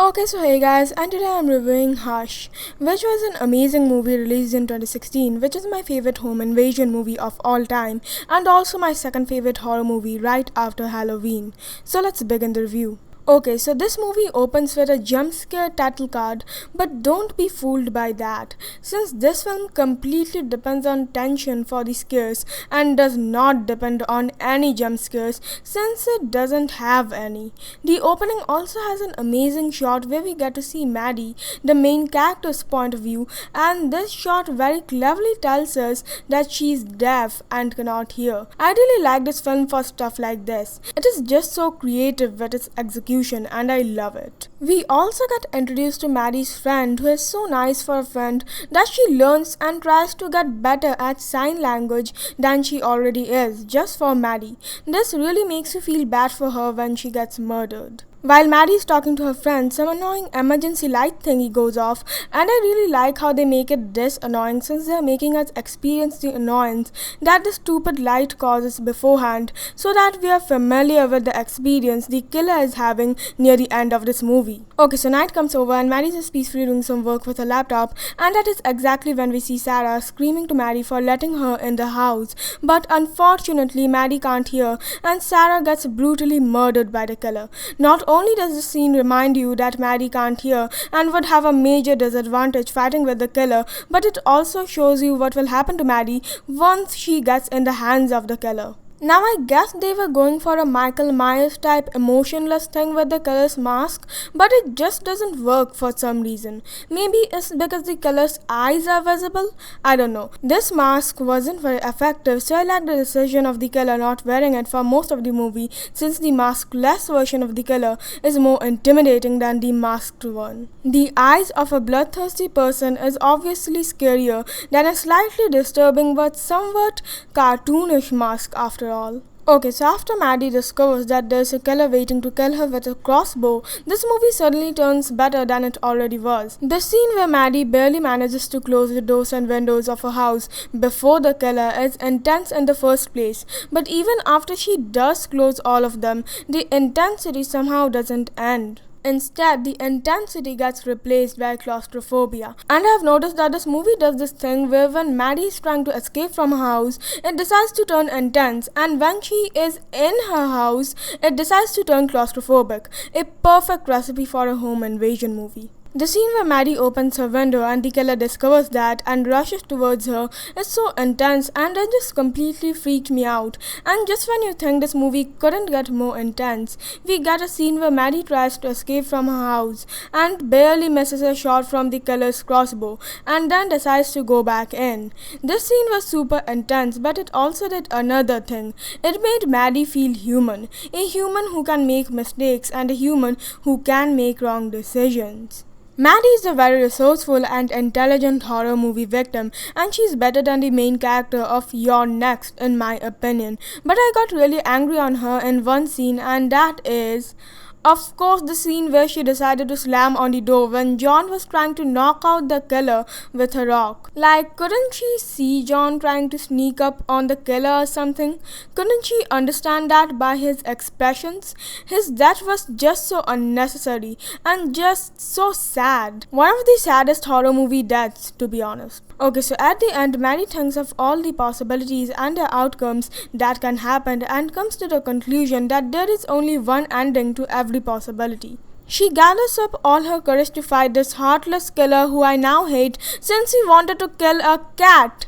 Okay, so hey guys, and today I'm reviewing Hush, which was an amazing movie released in 2016, which is my favorite home invasion movie of all time, and also my second favorite horror movie right after Halloween. So let's begin the review. Okay, so this movie opens with a jump scare title card, but don't be fooled by that, since this film completely depends on tension for the scares and does not depend on any jump scares since it doesn't have any. The opening also has an amazing shot where we get to see Maddie, the main character's point of view, and this shot very cleverly tells us that she's deaf and cannot hear. I really like this film for stuff like this. It is just so creative with its execution and I love it. We also get introduced to Maddie's friend who is so nice for a friend that she learns and tries to get better at sign language than she already is just for Maddie. This really makes you feel bad for her when she gets murdered. While Maddie is talking to her friend, some annoying emergency light thingy goes off, and I really like how they make it this annoying since they are making us experience the annoyance that the stupid light causes beforehand so that we are familiar with the experience the killer is having near the end of this movie. Okay, so night comes over and Maddie is peacefully doing some work with her laptop, and that is exactly when we see Sarah screaming to Maddie for letting her in the house. But unfortunately, Maddie can't hear and Sarah gets brutally murdered by the killer. Not only does the scene remind you that Maddie can't hear and would have a major disadvantage fighting with the killer, but it also shows you what will happen to Maddie once she gets in the hands of the killer. Now I guess they were going for a Michael Myers type emotionless thing with the killer's mask, but it just doesn't work for some reason. Maybe it's because the killer's eyes are visible? I don't know. This mask wasn't very effective, so I like the decision of the killer not wearing it for most of the movie since the maskless version of the killer is more intimidating than the masked one. The eyes of a bloodthirsty person is obviously scarier than a slightly disturbing but somewhat cartoonish mask after all. Okay, so after Maddie discovers that there's a killer waiting to kill her with a crossbow, this movie suddenly turns better than it already was. The scene where Maddie barely manages to close the doors and windows of her house before the killer is intense in the first place, but even after she does close all of them, the intensity somehow doesn't end. Instead, the intensity gets replaced by claustrophobia. And I have noticed that this movie does this thing where when Maddie is trying to escape from her house, it decides to turn intense, and when she is in her house, it decides to turn claustrophobic. A perfect recipe for a home invasion movie. The scene where Maddie opens her window and the killer discovers that and rushes towards her is so intense and it just completely freaked me out. And just when you think this movie couldn't get more intense, we get a scene where Maddie tries to escape from her house and barely misses a shot from the killer's crossbow and then decides to go back in. This scene was super intense, but it also did another thing. It made Maddie feel human. A human who can make mistakes and a human who can make wrong decisions. Maddie is a very resourceful and intelligent horror movie victim, and she's better than the main character of You're Next in my opinion. But I got really angry on her in one scene, and that is, of course, the scene where she decided to slam on the door when John was trying to knock out the killer with a rock. Like, couldn't she see John trying to sneak up on the killer or something? Couldn't she understand that by his expressions? His death was just so unnecessary and just so sad. One of the saddest horror movie deaths, to be honest. Okay, so at the end, Maddie thinks of all the possibilities and the outcomes that can happen and comes to the conclusion that there is only one ending to every possibility. She gathers up all her courage to fight this heartless killer who I now hate since he wanted to kill a cat.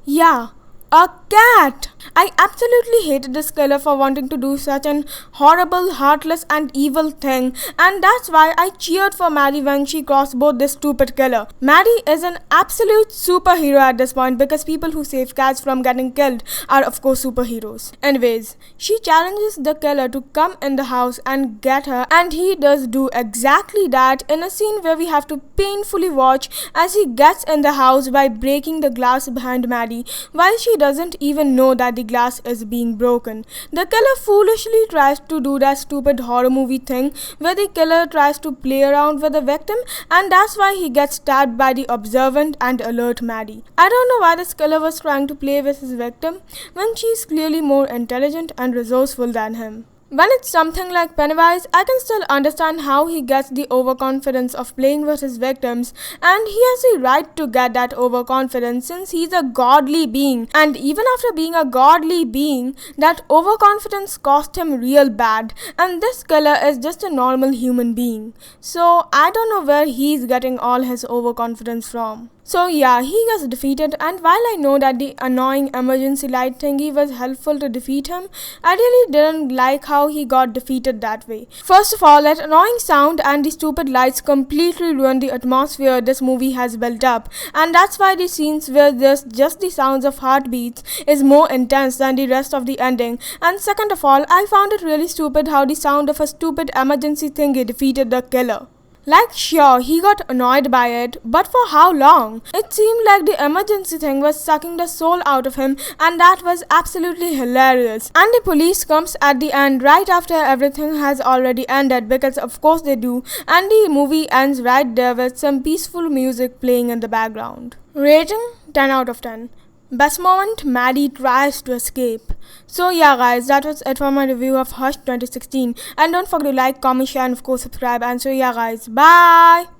Yeah, a cat! I absolutely hated this killer for wanting to do such an horrible, heartless and evil thing, and that's why I cheered for Maddie when she crossbowed this stupid killer. Maddie is an absolute superhero at this point because people who save cats from getting killed are of course superheroes. Anyways, she challenges the killer to come in the house and get her, and he does do exactly that in a scene where we have to painfully watch as he gets in the house by breaking the glass behind Maddie while she doesn't even know that the glass is being broken. The killer foolishly tries to do that stupid horror movie thing where the killer tries to play around with the victim, and that's why he gets stabbed by the observant and alert Maddie. I don't know why this killer was trying to play with his victim when she's clearly more intelligent and resourceful than him. When it's something like Pennywise, I can still understand how he gets the overconfidence of playing with his victims, and he has the right to get that overconfidence since he's a godly being. And even after being a godly being, that overconfidence cost him real bad, and this killer is just a normal human being. So I don't know where he's getting all his overconfidence from. So yeah, he gets defeated, and while I know that the annoying emergency light thingy was helpful to defeat him, I really didn't like how he got defeated that way. First of all, that annoying sound and the stupid lights completely ruined the atmosphere this movie has built up, and that's why the scenes where there's just the sounds of heartbeats is more intense than the rest of the ending. And second of all, I found it really stupid how the sound of a stupid emergency thingy defeated the killer. Like sure, he got annoyed by it, but for how long? It seemed like the emergency thing was sucking the soul out of him, and that was absolutely hilarious. And the police comes at the end right after everything has already ended, because of course they do, and the movie ends right there with some peaceful music playing in the background. Rating 10 out of 10. Best moment, Maddie tries to escape. So yeah guys, that was it for my review of Hush 2016, and don't forget to like, comment, share and of course subscribe, and so yeah guys, bye!